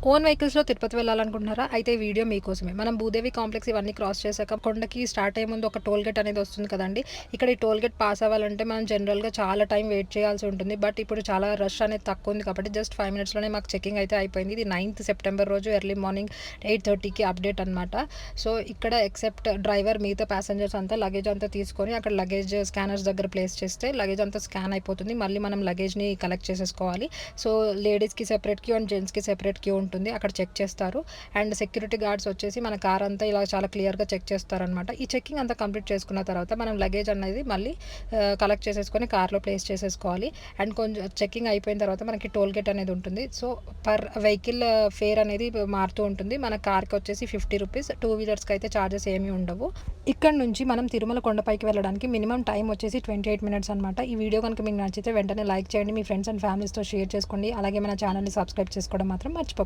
Own వెహికల్స్‌లో Tirupati వెళ్ళాలనుకుంటున్నారా? అయితే ఈ video మీకోసమే. మనం భూదేవి కాంప్లెక్స్ ఇవన్నీ క్రాస్ చేశాక కొండకి స్టార్ట్ అయ్యే ముందు ఒక టోల్ గేట్ అనేది వస్తుంది కదండీ! ఇక్కడ ఈ టోల్ గేట్ పాస్ అవ్వాలంటే మనం జనరల్‌గా చాలా టైం వెయిట్ చేయాల్సి ఉంటుంది. బట్ ఇప్పుడు చాలా రష్ అనేది తక్కువ ఉంది కాబట్టి జస్ట్ 5 మినిట్స్‌లోనే మాకు చెకింగ్ అయితే అయిపోయింది. ఇది 9థ్ సెప్టెంబర్ రోజు ఎర్లీ మార్నింగ్ 8:30కి అప్డేట్ అనమాట. సో, ఇక్కడ ఎక్సెప్ట్ డ్రైవర్ మిగతా ప్యాసింజర్స్ అంతా లగేజ్ అంతా తీసుకొని అక్కడ లగేజ్ స్కానర్స్ దగ్గర ప్లేస్ చేస్తే లగేజ్ అంతా స్కాన్ అయిపోతుంది. మళ్ళీ మనం లగేజ్‌ని కలెక్ట్ చేసేసుకోవాలి. సో, లేడీస్‌కి సెపరేట్ క్యూ అండ్ జెంట్స్‌కి సెపరేట్ క్యూ ఉంటుంది. అక్కడ చెక్ చేస్తారు. అండ్ సెక్యూరిటీ గార్డ్స్ వచ్చేసి మన కార్ అంతా ఇలా చాలా క్లియర్‌గా చెక్ చేస్తారనమాట. ఈ చెకింగ్ అంతా కంప్లీట్ చేసుకున్న తర్వాత మనం లగేజ్ అనేది మళ్ళీ కలెక్ట్ చేసేసుకొని కార్‌లో ప్లేస్ చేసేసుకోవాలి. అండ్ కొంచెం చెకింగ్ అయిపోయిన తర్వాత మనకి టోల్ గేట్ అనేది ఉంటుంది. సో, పర్ వెహికల్ ఫేర్ అనేది మారుతూ ఉంటుంది. మన కార్‌కి వచ్చేసి ₹50, టూ వీలర్స్‌కి అయితే చార్జెస్ ఏమీ ఉండవు. ఇక్కడ నుంచి మనం తిరుమల కొండపైకి వెళ్ళడానికి మినిమం టైం వచ్చేసి 28 మినిట్స్ అనమాట. ఈ వీడియో కనుక మీకు నచ్చితే వెంటనే లైక్ చేయండి. మీ ఫ్రెండ్స్ అండ్ ఫ్యామిలీస్‌తో షేర్ చేసుకోండి. అలాగే మన ఛానల్‌ని సబ్స్క్రైబ్ చేసుకోవడం మాత్రం మర్చిపోకండి.